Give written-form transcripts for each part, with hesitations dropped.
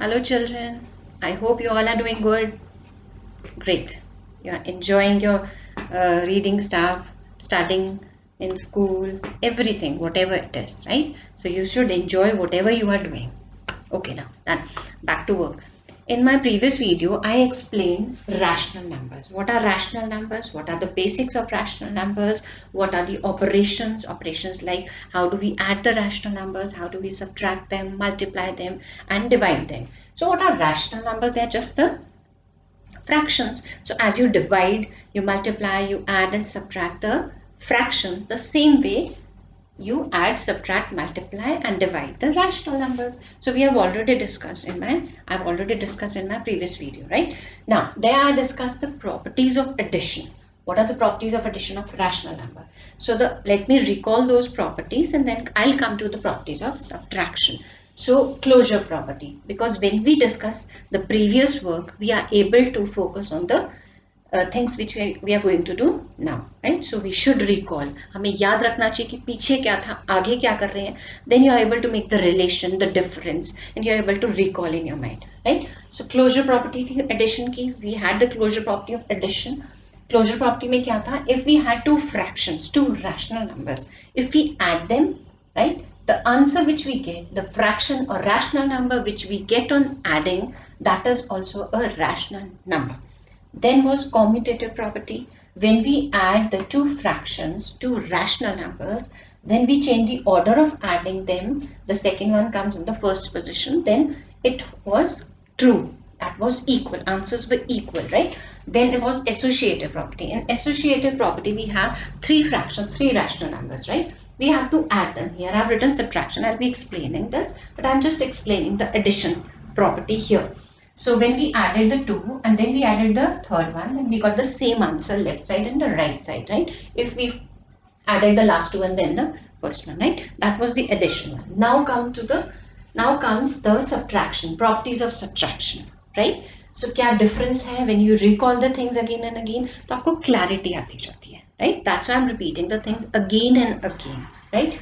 Hello children, I hope you all are doing good. Great. You are enjoying your reading stuff, studying in school, everything, whatever it is, right? So you should enjoy whatever you are doing. Okay, now done. Back to work. In my previous video, I explained rational numbers. What are rational numbers? What are the basics of rational numbers? What are the operations? Operations like how do we add the rational numbers? How do we subtract them, multiply them, and divide them? So what are rational numbers? They are just the fractions. So as you divide, you multiply, you add and subtract the fractions the same way you add, subtract, multiply and divide the rational numbers. So we have already discussed in my previous video, right? Now there I discussed the properties of addition. What are the properties of addition of rational number? So let me recall those properties and then I'll come to the properties of subtraction. So closure property, because when we discuss the previous work, we are able to focus on the things which we are going to do now, right? So we should recall, हमें याद रखना चाहिए कि पीछे क्या था, आगे क्या कर रहे हैं. Then you are able to make the relation, the difference, and you are able to recall in your mind, right? So closure property थी addition की. We had the closure property of addition. Closure property में क्या था? If we had two fractions, two rational numbers, if we add them, right, the answer which we get, the fraction or rational number which we get on adding, that is also a rational number. Then was commutative property. When we add the two fractions, two rational numbers, then we change the order of adding them. The second one comes in the first position. Then it was true. That was equal. Answers were equal, right? Then it was associative property. In associative property, we have three fractions, three rational numbers, right? We have to add them. Here I've written subtraction. I'll be explaining this, but I'm just explaining the addition property here. So when we added the two and then we added the third one, then we got the same answer left side and the right side, right? If we added the last two and then the first one, right? That was the addition one. Now comes the subtraction, properties of subtraction, right? So क्या difference है when you recall the things again and again? तो आपको clarity आती जाती है, right? That's why I'm repeating the things again and again, right?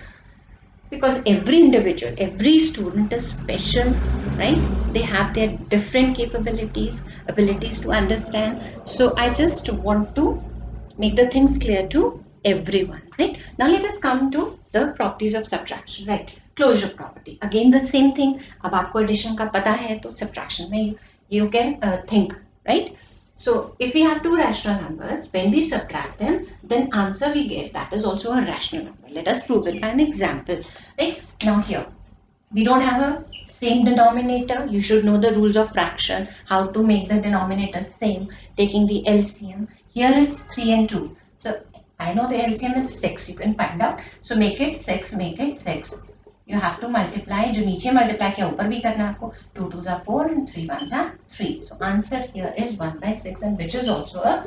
Because every individual, every student is special, right? They have their different abilities to understand. So I just want to make the things clear to everyone, right? Now let us come to the properties of subtraction, right? Closure property, again the same thing. अब आपको addition का पता है तो subtraction में you can think, right? So if we have two rational numbers, when we subtract them, then answer we get, that is also a rational number. Let us prove it by an example, right? Now here, we don't have a same denominator. You should know the rules of fraction, how to make the denominator same, taking the LCM. Here it's 3 and 2. So I know the LCM is 6, you can find out. So make it 6, make it 6. You have to multiply, जो नीचे multiply किया ऊपर भी करना है आपको. 2 2s are 4 and 3 1s are 3. So answer here is 1/6, and which is also a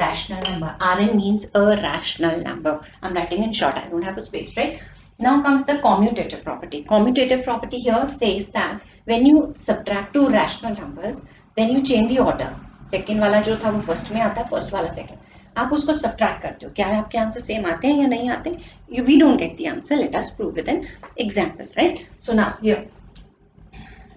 rational number. Rn means a rational number. I'm writing in short, I don't have a space, right? Now comes the commutative property. Commutative property here says that when you subtract two rational numbers, then you change the order. Second वाला जो था वो first में आता है, first वाला second. आप उसको subtract करते हो. क्या आपके आंसर सेम आते हैं या नहीं आते? We don't get the answer. Let us prove with an example, right? So now here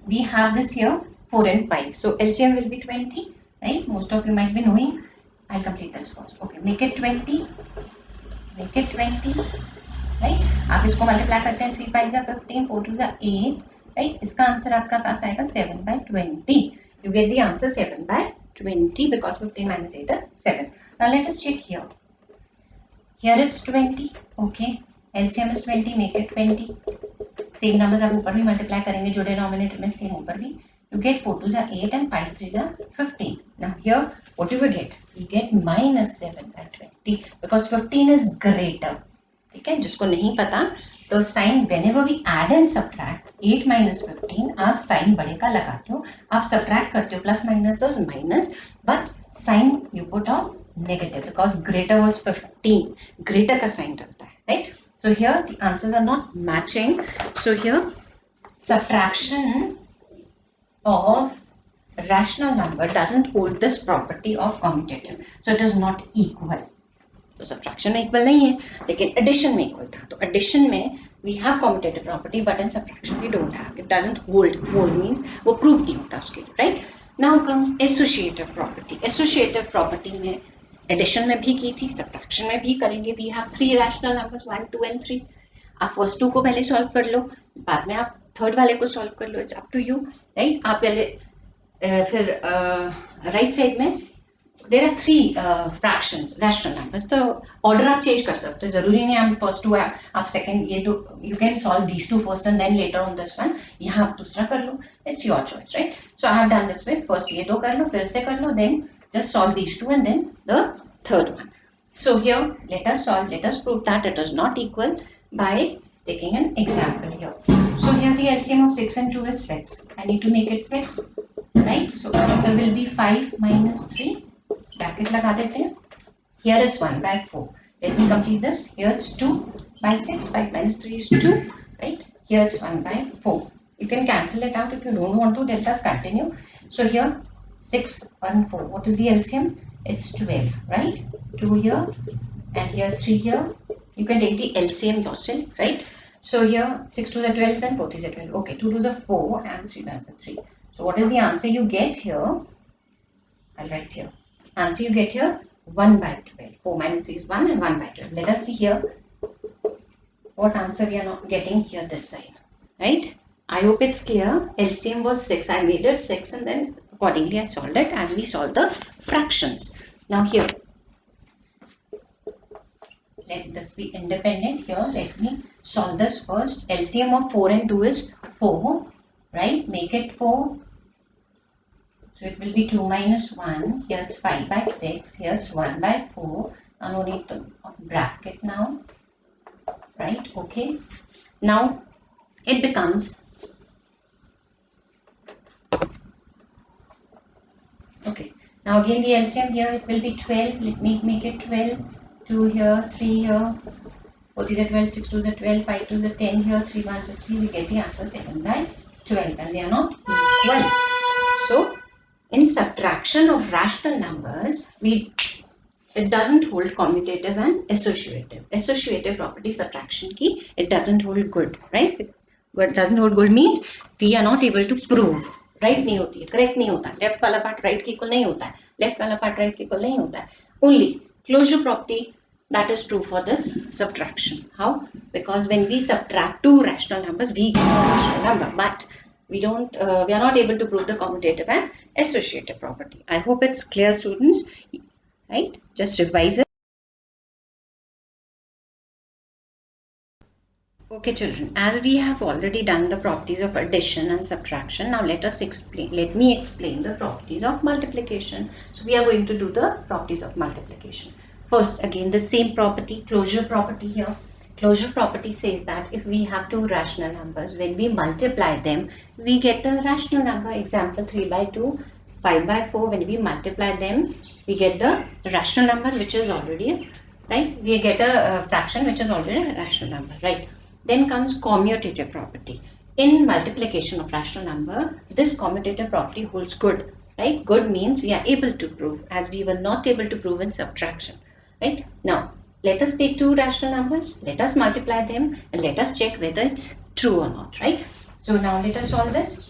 we have this here 4 and 5. So LCM will be 20, right? Most of you might be knowing. I'll complete this first. Okay, make it 20. Make it 20. Right? आप इसको multiply करते हैं 3 5 15, 4 2 8, right? इसका answer आपका पास आएगा 7/20. You get the answer 7/20 because 15 minus 8 is 7. Now let us check here. Here it's 20. Okay. LCM is 20. Make it 20. Same numbers आप ऊपर भी मल्टीप्लाई करेंगे जो डिनोमिनेटर में सेम ऊपर भी. You get 4 2s are 8 and 5 3s are 15. Now here what do we get? We get minus 7/20 because 15 is greater. ठीक है, जिसको नहीं पता तो sign whenever we add and subtract 8 minus 15, आप साइन बड़े का लगाते हो, आप सब्ट्रैक्ट करते हो, plus minus is minus, but sign you put of negative because greater was 15, greater का साइन डलता है, right? So here the answers are not matching. So here subtraction of rational number doesn't hold this property of commutative, so it is not equal. तो subtraction में equal नहीं है, लेकिन addition में equal था। तो एडिशन में we have commutative property, but in subtraction we don't have, it doesn't hold. Hold means वो प्रूव नहीं होता उसके लिए, right. Now comes associative property. Associative property में एडिशन में भी की थी, सब्ट्रैक्शन में भी करेंगे। We have 3 rational numbers 1, 2 and 3। आप फर्स्ट 2 को पहले सॉल्व कर लो, बाद में आप थर्ड वाले को सॉल्व कर लो, it's up to you, right. आप पहले फिर राइट साइड में there are 3 fractions rational numbers, तो ऑर्डर आप चेंज कर सकते हो, जरूरी नहीं हम फर्स्ट 2 आप सेकंड ये 2, you can solve these 2 first and then later on this one, यहाँ आप दूसरा कर लो, it's your choice, right. So I have done this way, first ये 2 कर लो, फिर से कर लो, then just solve these 2 and then the third one. So here let us prove that it is not equal by taking an example here. So here the LCM of 6 and 2 is 6. I need to make it 6, right? So answer will be 5 minus 3. Bracket लगा देते हैं. Here it's 1 by 4. Let me complete this. Here it's 2 by 6. 5 minus 3 is 2, right? Here it's 1 by 4. You can cancel it out if you don't want to. Let us continue. So here 6 and 4. What is the LCM? It's 12, right? 2 here and here 3 here. You can take the LCM yourself, right? So here 6 to the 12 and 4 is the 12. Okay, 2 to the 4 and 3 times the 3. So what is the answer you get here? I'll write here. Answer you get here 1 by 12. 4 minus 3 is 1 and 1 by 12. Let us see here what answer we are not getting here this side, right? I hope it's clear. LCM was 6. I made it 6 and then accordingly I solved it as we solve the fractions. Now here, let this be independent here. Let me solve this first. LCM of 4 and 2 is 4, right? Make it 4. So it will be 2 minus 1. Here it's 5 by 6. Here it's 1 by 4. Now no need to bracket now, right? Okay. Now it becomes, okay, now again the LCM here, it will be 12. Let me make it 12. 2 here, 3 here, 4 is 12, 6 2 is 12, 5 2 is 10 here, 3 1 is 3. We get the answer 7 by 12 and they are not equal. So in subtraction of rational numbers, it doesn't hold commutative and associative. Associative property subtraction की, it doesn't hold good, right? What doesn't hold good means we are not able to prove. Right नहीं होती है, correct नहीं होता, left वाला part right के equal नहीं होता है, left वाला part right के इक्वल नहीं होता है. Only closure property that is true for this subtraction. How? Because when we subtract 2 rational numbers, we get a rational number, but we are not able to prove the commutative and associative property. I hope it's clear, students, right? Just revise it. Okay children, as we have already done the properties of addition and subtraction, now let me explain the properties of multiplication. So we are going to do the properties of multiplication. First, again the same property, closure property here. Closure property says that if we have 2 rational numbers, when we multiply them, we get a rational number. Example 3 by 2, 5 by 4, when we multiply them, we get the rational number which is already, right? We get a fraction which is already a rational number, right? Then comes commutative property. In multiplication of rational number, this commutative property holds good, right? Good means we are able to prove, as we were not able to prove in subtraction, right? Now, let us take 2 rational numbers, let us multiply them and let us check whether it's true or not, right? So now let us solve this.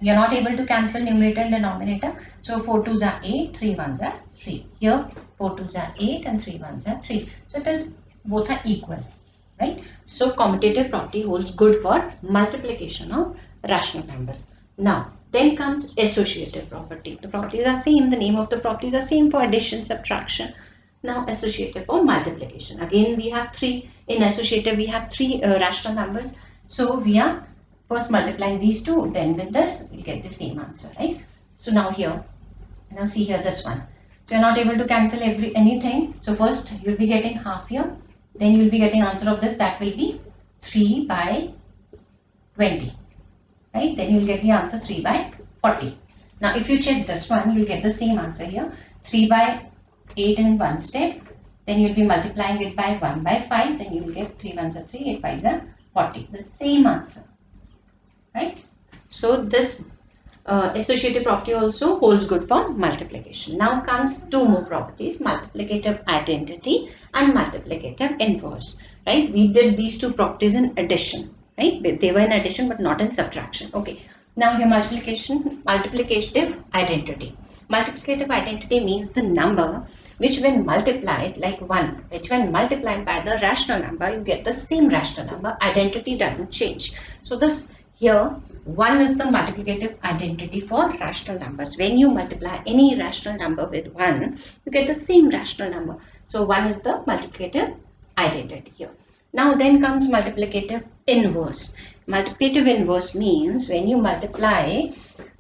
We are not able to cancel numerator and denominator. So 4 2s are 8, 3 1s are 3. Here 4 2s are 8 and 3 1s are 3. So it is both are equal, right? So commutative property holds good for multiplication of rational numbers. Now then comes associative property. The properties are same. The name of the properties are same for addition, subtraction. Now associative for multiplication. Again we have 3. In associative we have 3 rational numbers. So we are first multiplying these 2. Then with this we get the same answer, right? So now here, now see here this one. So you're not able to cancel anything. So first you'll be getting half here. Then you will be getting answer of this, that will be 3 by 20, right? Then you will get the answer 3 by 40. Now if you check this one, you will get the same answer here, 3 by 8 in one step. Then you will be multiplying it by 1 by 5. Then you will get 3 1s are 3, 8 5s are 40. The same answer, right? So this Associative property also holds good for multiplication. Now comes two more properties, multiplicative identity and multiplicative inverse. Right? We did these two properties in addition. Right? They were in addition but not in subtraction. Okay. Now here multiplicative identity. Multiplicative identity means the number which when multiplied like 1, which when multiplied by the rational number, you get the same rational number. Identity doesn't change. So this here 1 is the multiplicative identity for rational numbers. When you multiply any rational number with 1, you get the same rational number. So 1 is the multiplicative identity here. Now then comes multiplicative inverse. Multiplicative inverse means when you multiply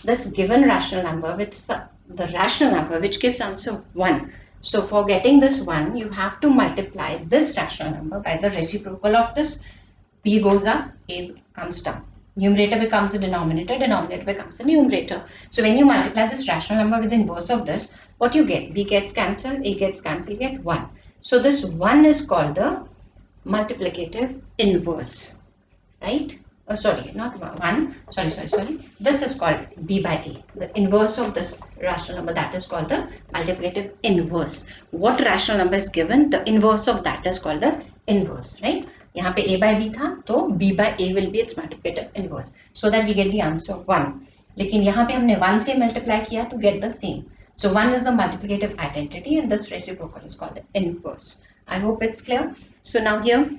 this given rational number with the rational number which gives answer 1. So for getting this 1, you have to multiply this rational number by the reciprocal of this. B goes up, A comes down. Numerator becomes the denominator, denominator becomes the numerator. So when you multiply this rational number with the inverse of this, what you get? B gets cancelled, A gets cancelled, you get 1. So this 1 is called the multiplicative inverse, right? Oh, sorry, not 1, sorry. This is called B by A. The inverse of this rational number, that is called the multiplicative inverse. What rational number is given, the inverse of that is called the inverse, right? यहाँ पे A by B था, तो B by A will be its multiplicative inverse, so that we get the answer 1. लेकिन यहाँ पे हमने 1 से multiply किया to get the same. So 1 is the multiplicative identity and this reciprocal is called the inverse. I hope it's clear. So now here,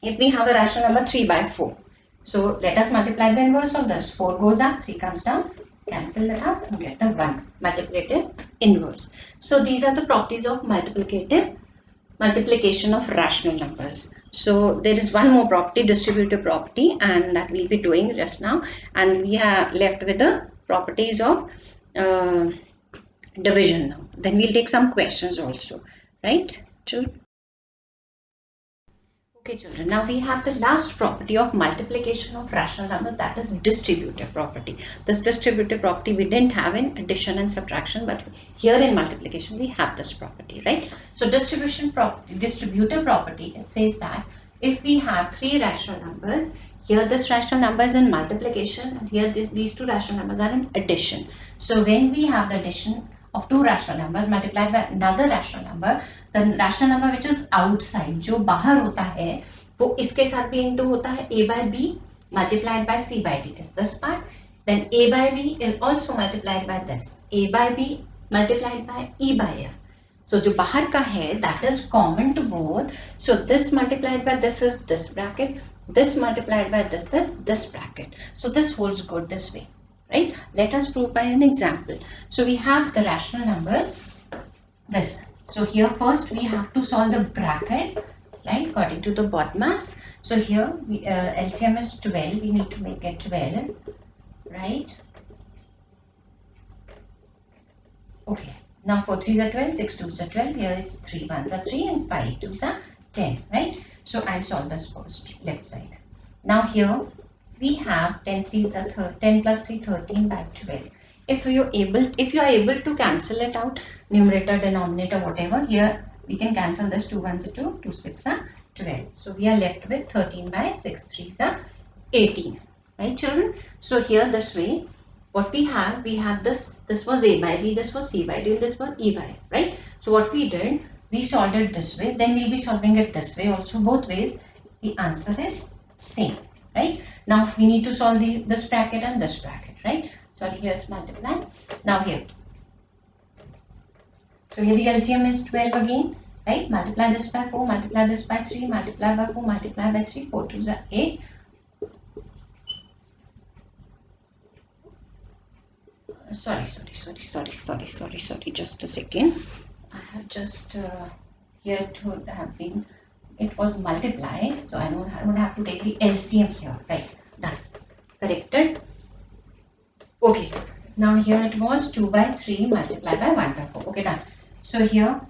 if we have a rational number 3 by 4, so let us multiply the inverse of this. 4 goes up, 3 comes down, cancel that out and get the 1, multiplicative inverse. So these are the properties of multiplication of rational numbers. So there is one more property, distributive property, and that we'll be doing just now, and we are left with the properties of division now. Then we'll take some questions also, right children? Okay children, now we have the last property of multiplication of rational numbers, that is distributive property. This distributive property we didn't have in addition and subtraction, but here in multiplication we have this property, right? So distributive property, it says that if we have three rational numbers, here this rational number is in multiplication and here these two rational numbers are in addition. So when we have the addition of two rational numbers multiplied by another rational number, the rational number which is outside, जो बाहर होता है, वो इसके साथ भी into होता है. A by B multiplied by C by D is this part. Then A by B is also multiplied by this. A by B multiplied by E by F. So जो बाहर का है, that is common to both. So this multiplied by this is this bracket. This multiplied by this is this bracket. So this holds good this way. Right? Let us prove by an example. So we have the rational numbers, this. So here first we have to solve the bracket, like according to the BODMAS. So here LCM is 12. We need to make it 12, right? Okay. Now 4 3s are 12, 6 2s are 12. Here it's 3 1s are 3 and 5 2s are 10, right? So I'll solve this first, left side. Now here we have 10 3s are 10 plus 3 13 by 12. If you are able to cancel it out, numerator, denominator, whatever, here we can cancel this. 2 1s are 2, 2 6 are 12. So we are left with 13 by 6 3s are 18, right children? So here this way, what we have this was A by B, this was C by D, this was E by F, right? So what we did, we solved it this way, then we'll be solving it this way also. Both ways the answer is same, right? Now we need to solve this bracket and this bracket, right? Sorry, here it's multiplied. Now here, so here the LCM is 12 again, right? Multiply this by 4, multiply this by 3, multiply by 4, multiply by 3, 4 2s are 8. Sorry, just a second. I have just here it would have been, it was multiply, so I don't have to take the LCM here, right? Done, corrected. Okay, now here it was 2 by 3 multiplied by 1 by 4. Okay, done. So here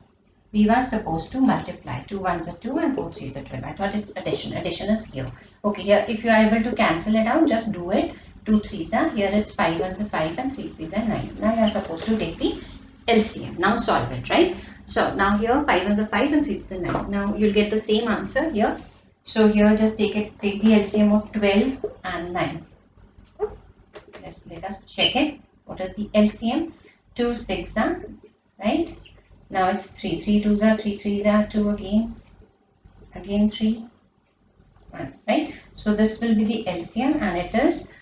we were supposed to multiply. 2 1s are 2 and 4 3s are 12. I thought it's addition. Addition is here. Okay, here if you are able to cancel it out, just do it. 2 3s are, here it's 5 1s are 5 and 3 3s are 9. Now you are supposed to take the LCM. Now solve it, right? So now here 5 1s are 5 and 3 3s are 9. Now you'll get the same answer here. So here just take the LCM of 12 and 9. Let us check it. What is the LCM? 2 6 are, right? Now it's 3. 3 2s are 3 3s are 2 again 3 1, right? So this will be the LCM, and it is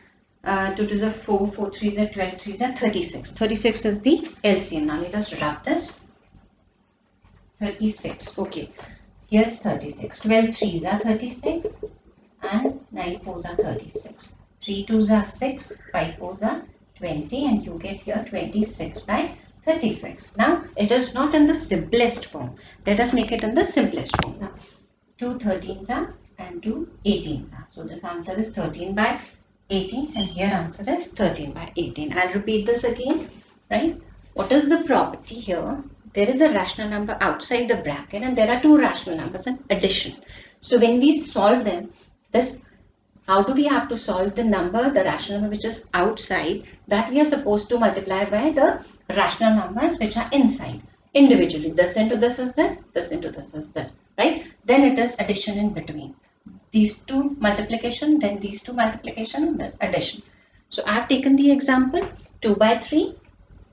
2 2s are 4, 4 3s are 12, 3s are 36. 36 is the LCM. Now let us rub this. 36. Okay. Here's 36. 12 3s are 36 and 9 4s are 36. 3 2s are 6, 5 4s are 20, and you get here 26 by 36. Now it is not in the simplest form. Let us make it in the simplest form. Now 2 13s are and 2 18s are. So this answer is 13 by 18, and here answer is 13 by 18. I'll repeat this again, right? What is the property here? There is a rational number outside the bracket and there are two rational numbers in addition. So when we solve them, how do we have to solve the number, the rational number which is outside, that we are supposed to multiply by the rational numbers which are inside individually. This into this is this into this is this, right? Then it is addition in between. These two multiplication, then these two multiplication, this addition. So I have taken the example 2 by 3,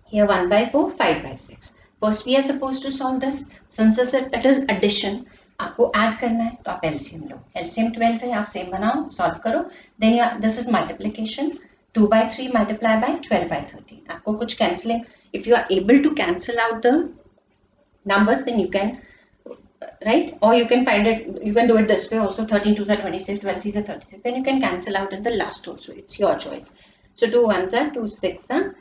here 1 by 4, 5 by 6. First we are supposed to solve this. Since it is addition, आपको add करना है तो आप LCM लो. LCM 12 है, आप same बनाओ, solve करो. Then this is multiplication. 2 by 3 multiply by 12 by 13. आपको कुछ cancelling. If you are able to cancel out the numbers, then you can, right? Or you can find it. You can do it this way also. 13 2s are 26, 12 3s are 36. Then you can cancel out in the last also. It's your choice. So 2 1s are 2 6 are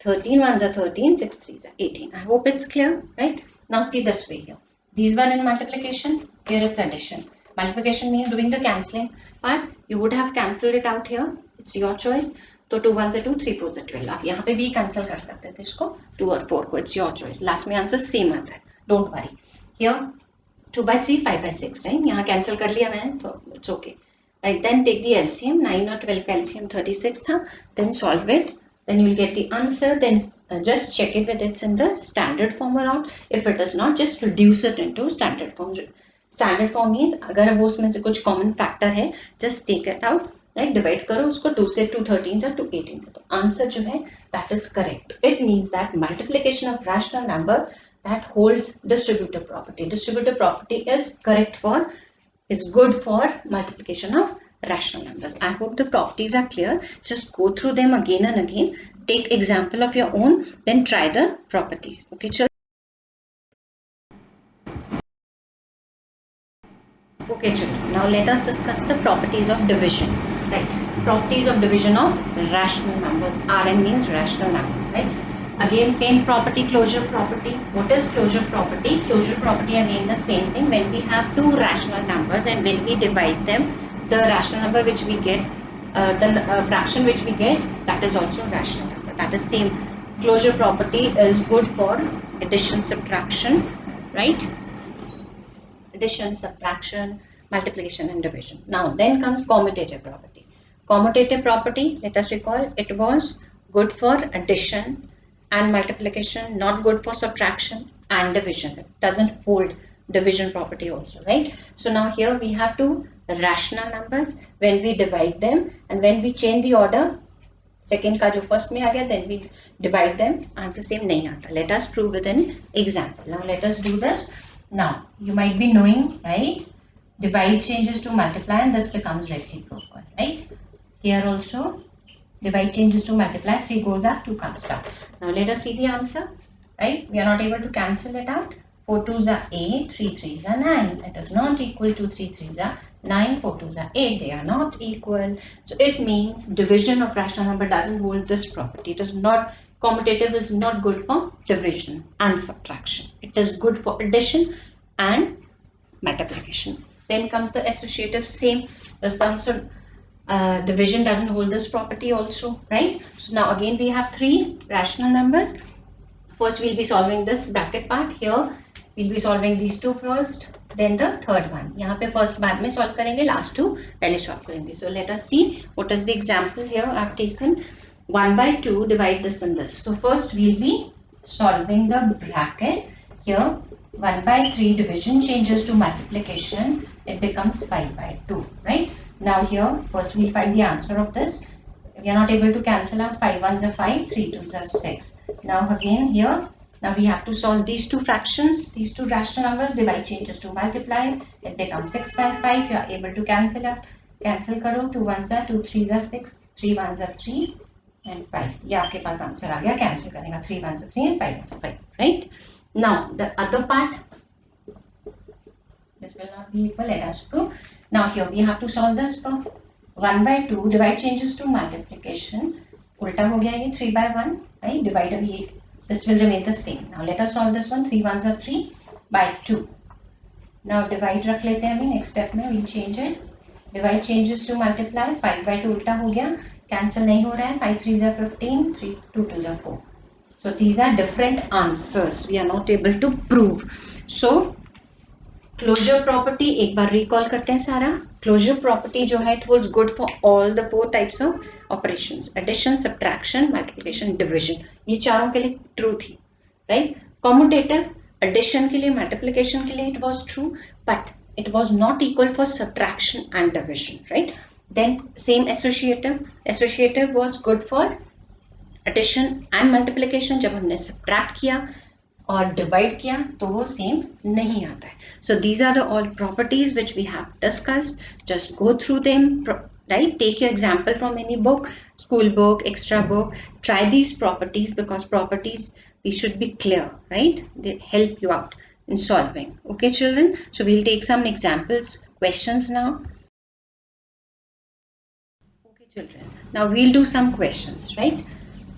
13 1s are 13, 6 3s are 18. I hope it's clear, right? Now see this way here. These were in multiplication, here it's addition. Multiplication means doing the cancelling part. You would have cancelled it out here. It's your choice. So 2 1s are 2, 3 4s are 12. आप यहाँ पे भी cancel कर सकते थे इसको 2 और 4 को. It's your choice. Last में answer same आता है. Don't worry. Here 2 by 3, 5 by 6, right? यहाँ cancel कर लिया मैंने तो it's okay. Right? Then take the LCM. 9 और 12 का LCM 36 था. Then solve it. Then you'll get the answer. Then just check it whether it's in the standard form or not. If it is not, just reduce it into standard form. Standard form means अगर वो उसमें से कुछ common factor है, just take it out, right? Divide करो उसको 2 से 2 13 से 2 18 से. तो answer जो है that is correct. It means that multiplication of rational number that holds distributive property. Distributive property is good for multiplication of rational numbers. I hope the properties are clear. Just go through them again and again. Take example of your own, then try the properties. Okay, children. Okay, children. Now let us discuss the properties of division. Right. Properties of division of rational numbers. Rn means rational number. Right. Again, same property, closure property. What is closure property? Closure property again the same thing. When we have two rational numbers and when we divide them, the rational number which we get, the fraction which we get, that is also rational number. That is same. Closure property is good for addition, subtraction, right? Addition, subtraction, multiplication and division. Now then comes commutative property. Commutative property, let us recall, it was good for addition and multiplication, not good for subtraction and division. It doesn't hold division property also, right? So now here we have two rational numbers. When we divide them and when we change the order, second का जो first में आ गया, then we divide them, answer same नहीं आता. Let us prove with an example. Now let us do this. Now you might be knowing, right? Divide changes to multiply and this becomes reciprocal, right? Here also divide changes to multiply, 3 goes up, 2 comes down. Now let us see the answer, right? We are not able to cancel it out. 4 2s are 8, 3 3s are 9. It is not equal to 3 3s are 9, 4 2s are 8. They are not equal. So it means division of rational number doesn't hold this property. It is not, commutative is not good for division and subtraction. It is good for addition and multiplication. Then comes the associative, same. The sums of division doesn't hold this property also, right? So now again we have three rational numbers. First we'll be solving this bracket part. Here we'll be solving these two first, then the third one. यहाँ पे first बाद में solve करेंगे, last two पहले solve करेंगे. So let us see what is the example here. I've taken 1 by 2, divide this and this. So first we'll be solving the bracket. Here 1 by 3 division changes to multiplication. It becomes 5 by 2, right? Now here first we'll find the answer of this. We are not able to cancel out. 5 ones are 5, 3 twos are 6. Now again here, now we have to solve these two fractions, these two rational numbers. Divide changes to multiply. It becomes 6 by 5. You are able to cancel out. Cancel करो. 2 ones are 2, 3s are 6, 3 ones are 3 and 5. ये आपके पास answer आ गया. Cancel करेगा. 3 ones are 3 and 5 ones are 5. Right? Now the other part. This will not be equal. Let us prove. Now here we have to solve this for 1 by 2. Divide changes to multiplication. उल्टा हो गया ये 3 by 1. Right? Divide ये. This will remain the same. Now let us solve this one. 3 ones are 3 by 2. Now divide रख लेते हैं अभी. Next step में we'll change it. Divide changes to multiply. 5 by 2 उल्टा हो गया. Cancel नहीं हो रहा है. 5 3s are 15. 3 2 2s are 4. So these are different answers. We are not able to prove. So closure property एक बार रिकॉल करते हैं सारा. क्लोजर प्रॉपर्टी जो है it holds good for all the 4 types of operations. Addition, subtraction, multiplication, division. ये चारों के लिए ट्रू थी. राइट? कॉम्यूटेटिव एडिशन के लिए, मल्टीप्लिकेशन के लिए it was true, but it was not equal for subtraction and division. Right? Then same associative was good for addition and multiplication. जब हमने सब्ट्रैक्ट किया और डिवाइड किया तो वो सेम नहीं आता है. So these are the all properties which we have discussed. Just go through them. Right? Take your example from any book, school book, extra book. Try these properties because properties, these should be clear, right? They help you out in solving. Okay, children? So we'll take some examples, questions now. Okay, children. Now we'll do some questions, right?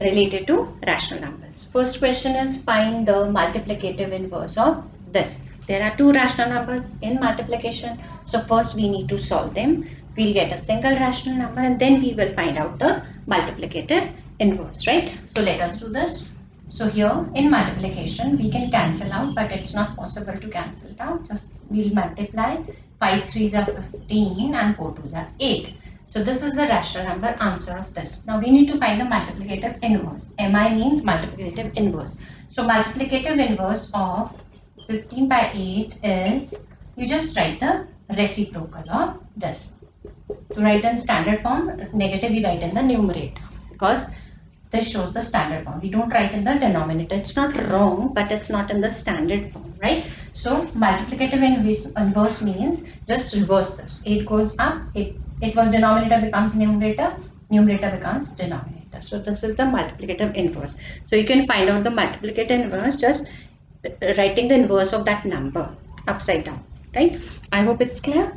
Related to rational numbers. First question is find the multiplicative inverse of this. There are two rational numbers in multiplication. So first we need to solve them. We'll get a single rational number and then we will find out the multiplicative inverse, right? So let us do this. So here in multiplication we can cancel out, but it's not possible to cancel it out. Just we'll multiply. 5 3s are 15 and 4 2s are 8. So this is the rational number answer of this. Now we need to find the multiplicative inverse. MI means multiplicative inverse. So multiplicative inverse of 15 by 8 is, you just write the reciprocal of this. To write in standard form, negative we write in the numerator because this shows the standard form. We don't write in the denominator. It's not wrong, but it's not in the standard form, right? So multiplicative inverse means just reverse this. 8 goes up, it was denominator becomes numerator, numerator becomes denominator. So this is the multiplicative inverse. So you can find out the multiplicative inverse just writing the inverse of that number upside down, right? I hope it's clear.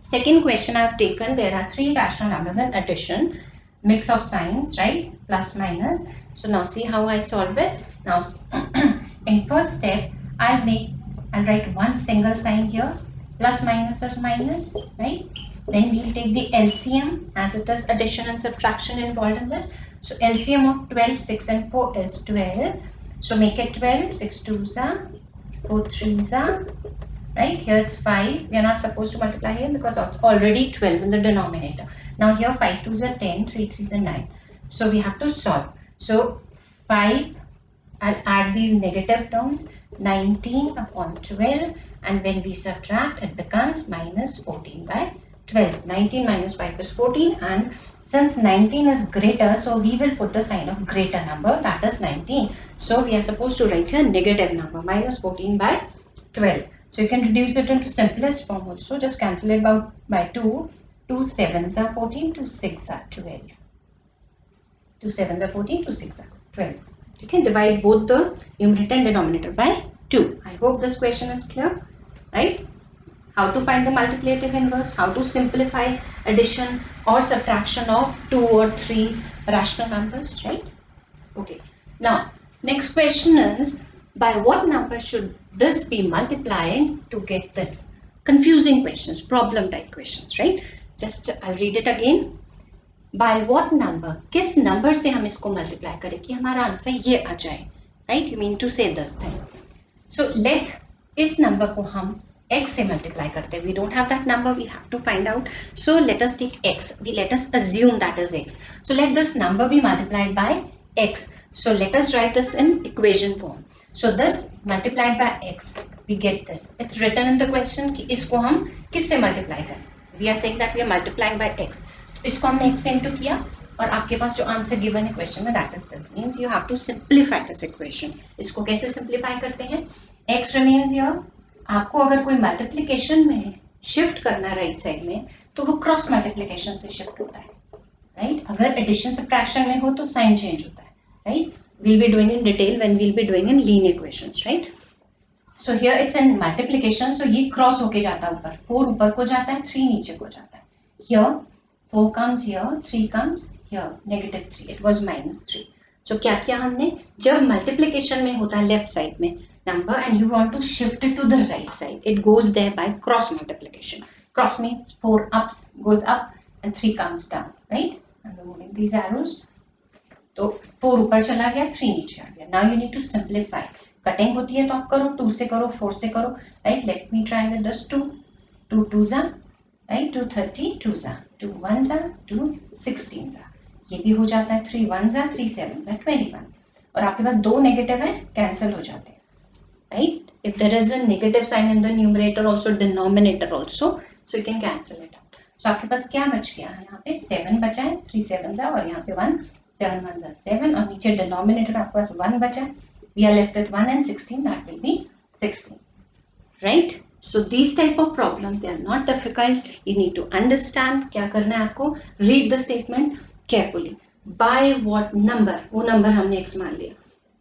Second question I have taken, there are 3 rational numbers in addition, mix of signs, right? Plus minus. So now see how I solve it. Now in first step I'll write one single sign here. Plus minus is minus, right? Then we'll take the LCM as it is addition and subtraction involved in this. So LCM of 12, 6 and 4 is 12. So make it 12. 6 2s are, 4 3s are, right? Here it's 5. We are not supposed to multiply here because it's already 12 in the denominator. Now here 5 2s are 10, 3 3s are 9. So we have to solve. So 5, I'll add these negative terms, 19 upon 12, and when we subtract it becomes minus 14 by 12. 19 minus 5 is 14, and since 19 is greater, so we will put the sign of greater number, that is 19. So we are supposed to write here negative number, minus 14 by 12. So you can reduce it into simplest form also. Just cancel it by 2. 2 7s are 14, 2 6 are 12. 2 7s are 14, 2 6 are 12. You can divide both the numerator and denominator by 2. I hope this question is clear, right? How to find the multiplicative inverse, how to simplify addition or subtraction of 2 or 3 rational numbers, right? Okay. Now, next question is, by what number should this be multiplied to get this? Confusing questions, problem type questions, right? Just I'll read it again. By what number? किस number से हम इसको multiply करें कि हमारा answer ये आ जाए, right? You mean to say this thing. So let इस number को हम x से multiply करते हैं. We don't have that number. We have to find out. So let us take x. Let us assume that is x. So let this number be multiplied by x. So let us write this in equation form. So this multiplied by x, we get this. It's written in the question कि इसको हम किससे multiply करें. We are saying that we are multiplying by x. इसको हमने x से into किया. और आपके पास जो आंसर गिवन है क्वेश्चन में that is this, means you have to simplify this equation. इसको कैसे सिंप्लीफाई करते हैं? x रिमेन्स हियर, आपको अगर कोई मल्टीप्लिकेशन में शिफ्ट करना है राइट साइड में तो वो क्रॉस मल्टीप्लिकेशन से शिफ्ट होता है, राइट? अगर एडिशन सब्ट्रैक्शन में हो तो साइन चेंज होता है, right? we'll be doing in detail when we'll be doing in linear equations, right? So here it's in multiplication, so ये क्रॉस होके जाता है ऊपर, 4 ऊपर को जाता है, 3 नीचे को जाता है। Here 4 comes here, 3 comes here, -3, it was -3. So क्या किया हमने? जब मल्टीप्लिकेशन में होता है लेफ्ट साइड में number and you want to shift it to the right side, it goes there by cross multiplication. Cross means 4 ups goes up and 3 comes down, right? I'm removing these arrows. तो 4 ऊपर चला गया, 3 नीचे आ गया। Now you need to simplify. Cutting होती है तो आप करो, 2 से करो, 4 से करो, right? Let me try with this 2 2 जा, राइट? 2 32 जा, 2 1 जा, 2 16 जा, ये भी हो जाता है। 3 1 जा, 3 7 जा, 21। और आपके पास 2 नेगेटिव है, कैंसिल हो जाते हैं, right? If there is a negative sign in the numerator also, denominator also, so you can cancel it out. So आपके पास क्या बच गया है? यहाँ पे 7 बचा है, 3 7 जा, और यहाँ पे 1 7 1 is 7, और नीचे डिनोमिनेटर आपके पास 1 बचा। We are left with 1 and 16, that will be 16, right? So these type of problems, they are not difficult. You need to understand क्या करना है आपको। Read the statement carefully. By what number, वो number हमने x मान लिया,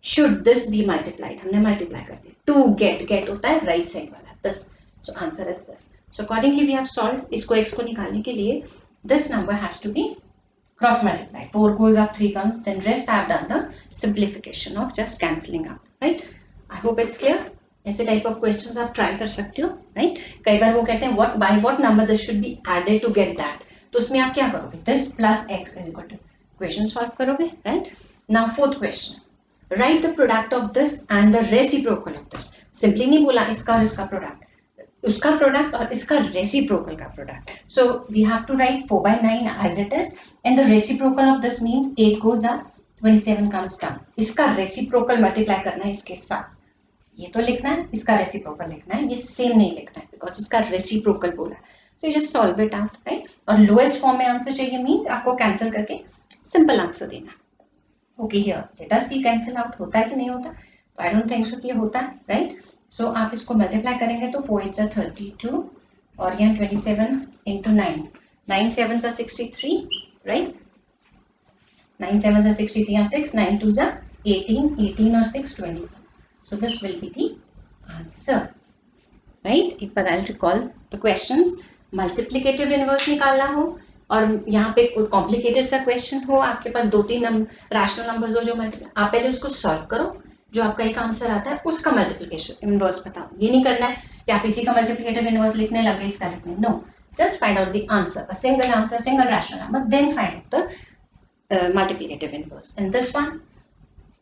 should this be multiplied, हमने multiply कर दिया। To get होता है right side वाला, this. So answer is this. So accordingly we have solved। इसको x को निकालने के लिए this number has to be cross multiply, 4 goes up, 3 comes, then rest I have done the simplification of just cancelling out, right? I hope it's clear. ऐसे type of questions आप try कर सकते हो, right? कई बार वो कहते हैं what by what number this should be added to get that, तो उसमें आप क्या करोगे? This plus x is equal to, equation solve करोगे, right? Now fourth question, write the product of this and the reciprocal of this. Simply नहीं बोला इसका और इसका product, उसका प्रोडक्ट और इसका रेसिप्रोकल का product. So we have to write 4/9 as it is, and the reciprocal of this means 8 goes up, 27 comes down। इसका रेसिप्रोकल मल्टीप्लाई करना है इसके साथ, ये तो लिखना है, इसका रेसिप्रोकल लिखना है, ये सेम नहीं लिखना है बिकॉज इसका रेसिप्रोकल बोला है। So you just solve it out, right? और लोएस्ट फॉर्म में आंसर चाहिए मींस आपको कैंसिल करके सिंपल आंसर देना। Okay, here let us see cancel out होता है कि नहीं होता। तो आई डोंट थिंक सो कि ये होता है, राइट? सो आप इसको मल्टीप्लाई करेंगे तो 4 8 32, और यहाँ 27 into 9, 9 7 63, राइट? 9 7 63, यहाँ 6, 9 2 18, 18 और 6 21। So this will be the answer, right? एक बार I recall the questions. Multiplicative inverse निकालना हो और यहाँ पे कोई कॉम्प्लिकेटेड सा क्वेश्चन हो, आपके पास 2-3 रैशनल नंबर्स हो जो मल्टीप्लाई, आप पहले उसको सॉल्व करो, जो आपका एक आंसर आता है उसका मल्टीप्लिकेशन इनवर्स बताओ। ये नहीं करना है कि आप इसी का मल्टीप्लिकेटिव इनवर्स लिखने लगे इसका लिखने, no, just find out the answer, a single answer, single rational number, then find out the multiplicative inverse. In this one,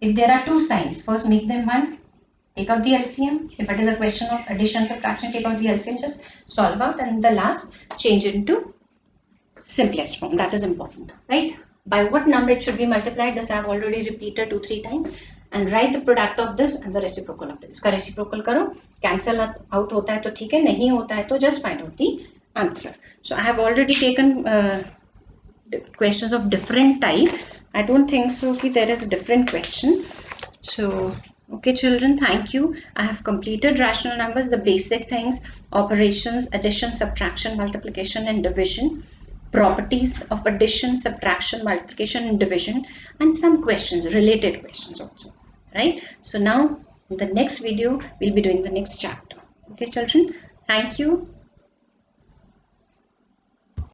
if there are 2 signs, first make them 1, take out the LCM. If it is a question of addition subtraction, take out the LCM, just solve out, and the last change it into simplest form. That is important, right? By what number it should be multiplied, this I have already repeated 2-3 times. And write the product of this and the reciprocal of this. इसका reciprocal करो, cancel out होता है तो ठीक है, नहीं होता है तो just find out the answer. So I have already taken questions of different type. I don't think so कि there is a different question. So okay children, thank you. I have completed rational numbers, the basic things, operations, addition, subtraction, multiplication and division, properties of addition, subtraction, multiplication and division, and some questions, related questions also, right? So now in the next video we'll be doing the next chapter. Okay children, thank you.